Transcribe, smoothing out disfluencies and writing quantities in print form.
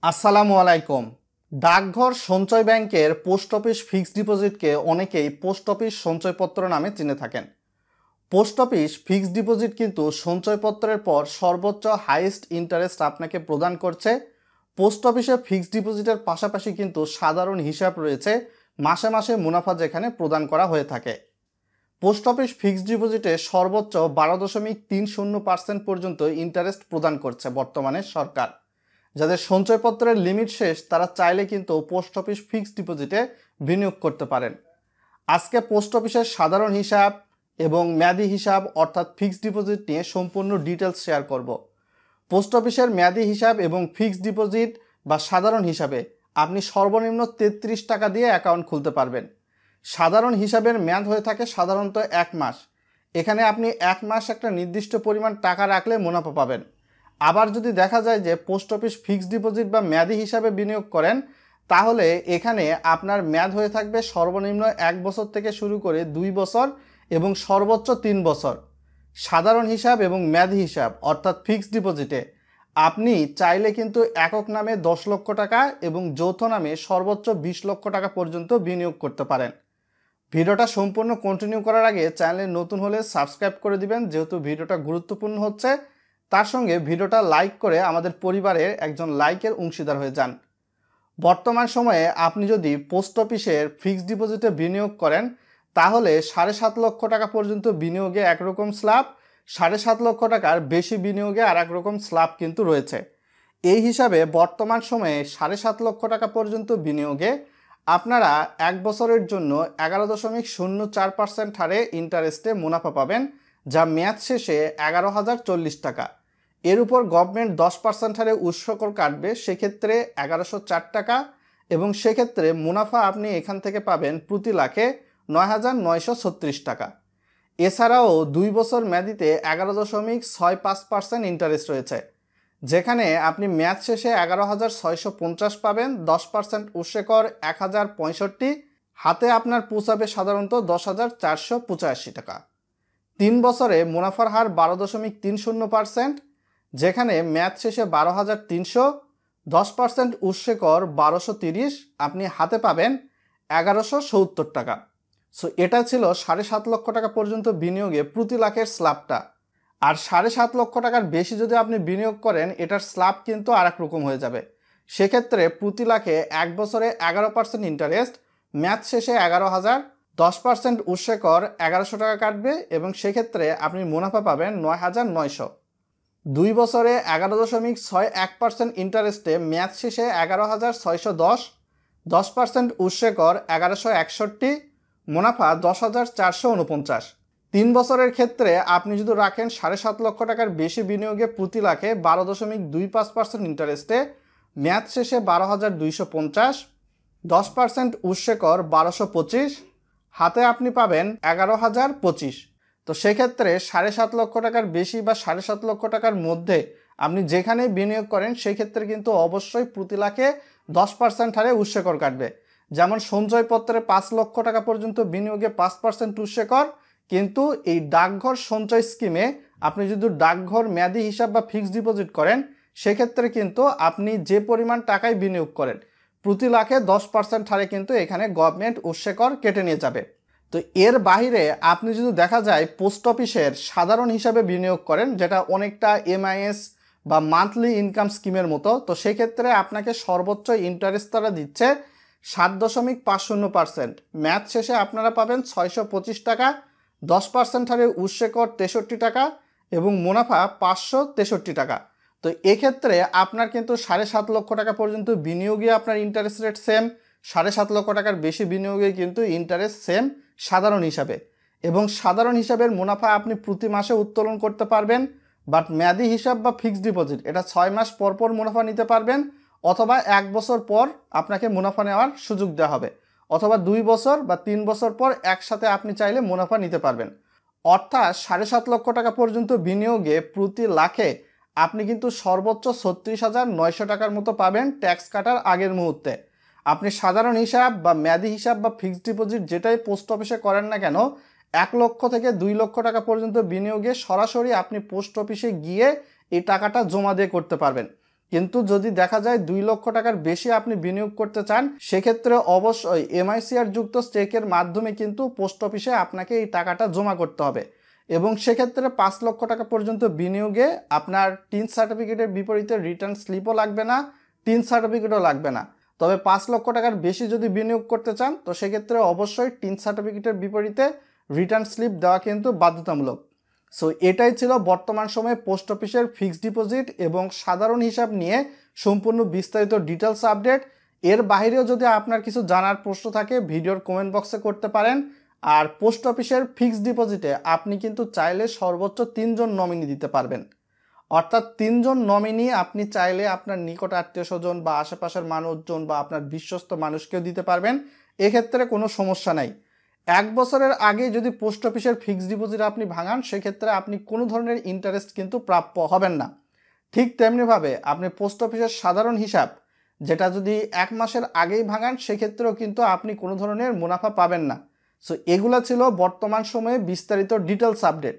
আসসালামু আলাইকুম। ডাকঘর সঞ্চয় ব্যাংকের পোস্ট অফিস ফিক্সড ডিপোজিটকে অনেকেই পোস্ট অফিস সঞ্চয়পত্র নামে চিনে থাকেন। পোস্ট অফিস ফিক্সড ডিপোজিট কিন্তু সঞ্চয়পত্রের পর সর্বোচ্চ হাইয়েস্ট ইন্টারেস্ট আপনাকে প্রদান করছে। পোস্ট অফিসে ফিক্সড ডিপোজিটের পাশাপাশি কিন্তু সাধারণ হিসাব রয়েছে, মাসে মাসে মুনাফা যেখানে প্রদান করা হয়ে থাকে। পোস্ট অফিস ফিক্সড ডিপোজিটে সর্বোচ্চ 12.30% পর্যন্ত ইন্টারেস্ট প্রদান করছে বর্তমানে সরকার। যাদের সঞ্চয়পত্রের লিমিট শেষ তারা চাইলে কিন্তু পোস্ট অফিস ফিক্সড ডিপোজিটে বিনিয়োগ করতে পারেন। আজকে পোস্ট অফিসের সাধারণ হিসাব এবং মেয়াদি হিসাব অর্থাৎ ফিক্সড ডিপোজিট নিয়ে সম্পূর্ণ ডিটেলস শেয়ার করব। পোস্ট অফিসের মেয়াদি হিসাব এবং ফিক্সড ডিপোজিট বা সাধারণ হিসাবে আপনি সর্বনিম্ন 33 টাকা দিয়ে অ্যাকাউন্ট খুলতে পারবেন। সাধারণ হিসাবের মেয়াদ হয়ে থাকে সাধারণত 1 মাস। এখানে আপনি 1 মাস একটা নির্দিষ্ট পরিমাণ টাকা রাখলে মুনাফা পাবেন। আবার যদি দেখা যায় যে পোস্ট অফিস ফিক্সড ডিপোজিট বা মেয়াদি হিসাবে বিনিয়োগ করেন, তাহলে এখানে আপনার মেয়াদ হয়ে থাকবে সর্বনিম্ন 1 বছর থেকে শুরু করে 2 বছর এবং সর্বোচ্চ 3 বছর। সাধারণ হিসাব এবং মেয়াদি হিসাব অর্থাৎ ফিক্সড ডিপোজিটে আপনি চাইলে কিন্তু একক নামে 10 লক্ষ টাকা এবং যৌথ নামে সর্বোচ্চ 20 লক্ষ টাকা পর্যন্ত বিনিয়োগ করতে পারেন। ভিডিওটা সম্পূর্ণ কন্টিনিউ করার আগে চ্যানেলে নতুন হলে সাবস্ক্রাইব করে দিবেন, যেহেতু ভিডিওটা গুরুত্বপূর্ণ হচ্ছে। তার সঙ্গে ভিডিওটা লাইক করে আমাদের পরিবারের একজন লাইকের অংশীদার হয়ে যান। বর্তমান সময়ে আপনি যদি পোস্ট অফিসের ফিক্সড ডিপোজিটে বিনিয়োগ করেন, তাহলে 7.5 লক্ষ টাকা পর্যন্ত বিনিয়োগে একরকম স্ল্যাব, 7.5 লক্ষ টাকার বেশি বিনিয়োগে আর একরকম স্ল্যাব কিন্তু রয়েছে। এই হিসাবে বর্তমান সময়ে 7.5 লক্ষ টাকা পর্যন্ত বিনিয়োগে আপনারা 1 বছরের জন্য 11.04% হারে ইন্টারেস্টে মুনাফা পাবেন, যা মেয়াদ শেষে 11,040 টাকা। এর উপর গভর্নমেন্ট 10% হারে উৎসকর কাটবে, সেক্ষেত্রে 1104 টাকা, এবং সেক্ষেত্রে মুনাফা আপনি এখান থেকে পাবেন প্রতি লাখে 9,936 টাকা। এছাড়াও 2 বছর মেয়াদিতে 11.65% ইন্টারেস্ট রয়েছে, যেখানে আপনি মেয়াদ শেষে 11,650 পাবেন, 10% উৎসকর 1,065, হাতে আপনার পৌঁছাবে সাধারণত 10,485 টাকা। 3 বছরে মুনাফার হার 12.30%, যেখানে মেয়াদ শেষে 12,300, 10% উৎসকর 1,230, আপনি হাতে পাবেন 1,170 টাকা। সো এটা ছিল 7.5 লক্ষ টাকা পর্যন্ত বিনিয়োগে প্রতি লাখের স্ল্যাবটা। আর 7.5 লক্ষ টাকার বেশি যদি আপনি বিনিয়োগ করেন, এটার স্ল্যাব কিন্তু আর এক রকম হয়ে যাবে। সেক্ষেত্রে প্রতি লাখে 1 বছরে 11% ইন্টারেস্ট, মেয়াদ শেষে 11,000, 10% উৎসকর 1,100 টাকা কাটবে, এবং সেক্ষেত্রে আপনি মুনাফা পাবেন 9,900। 2 বছরে 11.61% ইন্টারেস্টে মেয়াদ শেষে 11,610, 10% উৎসকর 1,161, মুনাফা 10,449। 3 বছরের ক্ষেত্রে আপনি যদি রাখেন 7.5 লক্ষ টাকার বেশি বিনিয়োগে প্রতি লাখে 12.25% ইন্টারেস্টে, মেয়াদ শেষে 12,250, 10% উৎসকর 1,225, হাতে আপনি পাবেন 11,025। তো সেক্ষেত্রে 7.5 লক্ষ টাকার বেশি বা 7.5 লক্ষ টাকার মধ্যে আপনি যেখানে বিনিয়োগ করেন, সেক্ষেত্রে কিন্তু অবশ্যই প্রতি লাখে 10% হারে উৎসকর কাটবে। যেমন সঞ্চয়পত্রে 5 লক্ষ টাকা পর্যন্ত বিনিয়োগে 5% উৎসকর, কিন্তু এই ডাকঘর সঞ্চয় স্কিমে আপনি যদি ডাকঘর মেয়াদি হিসাব বা ফিক্সড ডিপোজিট করেন, সেক্ষেত্রে কিন্তু আপনি যে পরিমাণ টাকায় বিনিয়োগ করেন প্রতি লাখে 10% হারে কিন্তু এখানে গভর্নমেন্ট উৎসকর কেটে নিয়ে যাবে। তো এর বাইরে আপনি যদি দেখা যায় পোস্ট অফিসের সাধারণ হিসাবে বিনিয়োগ করেন, যেটা অনেকটা MIS বা মান্থলি ইনকাম স্কিমের মতো, তো সেক্ষেত্রে আপনাকে সর্বোচ্চ ইন্টারেস্ট তারা দিচ্ছে 7.50%। মেয়াদ শেষে আপনারা পাবেন 625 টাকা, 10% হারে উৎসকর 63 টাকা এবং মুনাফা 563 টাকা। তো এক্ষেত্রে আপনার কিন্তু 7.5 লক্ষ টাকা পর্যন্ত বিনিয়োগে আপনার ইন্টারেস্ট রেট সেম, 7.5 লক্ষ টাকার বেশি বিনিয়োগে কিন্তু ইন্টারেস্ট সেম সাধারণ হিসাবে, এবং সাধারণ হিসাবের মুনাফা আপনি প্রতি মাসে উত্তোলন করতে পারবেন। বাট মেয়াদি হিসাব বা ফিক্সড ডিপোজিট এটা 6 মাস পর পর মুনাফা নিতে পারবেন, অথবা 1 বছর পর আপনাকে মুনাফা নেওয়ার সুযোগ দেওয়া হবে, অথবা 2 বছর বা 3 বছর পর একসাথে আপনি চাইলে মুনাফা নিতে পারবেন। অর্থাৎ 7.5 লক্ষ টাকা পর্যন্ত বিনিয়োগে প্রতি লাখে আপনি কিন্তু সর্বোচ্চ 36,900 টাকার মতো পাবেন ট্যাক্স কাটার আগের মুহূর্তে। আপনি সাধারণ হিসাব বা মেয়াদি হিসাব বা ফিক্সড ডিপোজিট যেটাই পোস্ট অফিসে করেন না কেন, 1 লক্ষ থেকে 2 লক্ষ টাকা পর্যন্ত বিনিয়োগে সরাসরি আপনি পোস্ট অফিসে গিয়ে এই টাকাটা জমা দিয়ে করতে পারবেন। কিন্তু যদি দেখা যায় 2 লক্ষ টাকার বেশি আপনি বিনিয়োগ করতে চান, সেক্ষেত্রে অবশ্যই MICR যুক্ত চেকের মাধ্যমে কিন্তু পোস্ট অফিসে আপনাকে এই টাকাটা জমা করতে হবে। এবং সেক্ষেত্রে 5 লক্ষ টাকা পর্যন্ত বিনিয়োগে আপনার টিন সার্টিফিকেটের বিপরীতে রিটার্ন স্লিপও লাগবে না, টিন সার্টিফিকেটও লাগবে না। তবে 5 লক্ষ টাকার বেশি যদি বিনিয়োগ করতে চান, তো সেক্ষেত্রে অবশ্যই টিন সার্টিফিকেটের বিপরীতে রিটার্ন স্লিপ দেওয়া কিন্তু বাধ্যতামূলক। সো এটাই ছিল বর্তমান সময়ে পোস্ট অফিসের ফিক্সড ডিপোজিট এবং সাধারণ হিসাব নিয়ে সম্পূর্ণ বিস্তারিত ডিটেলস আপডেট। এর বাইরেও যদি আপনার কিছু জানার প্রশ্ন থাকে ভিডিওর কমেন্ট বক্সে করতে পারেন। আর পোস্ট অফিসের ফিক্সড ডিপোজিটে আপনি কিন্তু চাইলে সর্বোচ্চ 3 জন নমিনি দিতে পারবেন। অর্থাৎ 3 জন নমিনি আপনি চাইলে আপনার নিকট আত্মীয় স্বজন বা আশেপাশের মানুষজন বা আপনার বিশ্বস্ত মানুষকেও দিতে পারবেন, এক্ষেত্রে কোনো সমস্যা নাই। 1 বছরের আগে যদি পোস্ট অফিসের ফিক্সড ডিপোজিট আপনি ভাঙান, সেক্ষেত্রে আপনি কোনো ধরনের ইন্টারেস্ট কিন্তু প্রাপ্য হবেন না। ঠিক তেমনিভাবে আপনি পোস্ট অফিসের সাধারণ হিসাব যেটা যদি 1 মাসের আগেই ভাঙান, সেক্ষেত্রেও কিন্তু আপনি কোনো ধরনের মুনাফা পাবেন না। সো এগুলা ছিল বর্তমান সময়ে বিস্তারিত ডিটেলস আপডেট।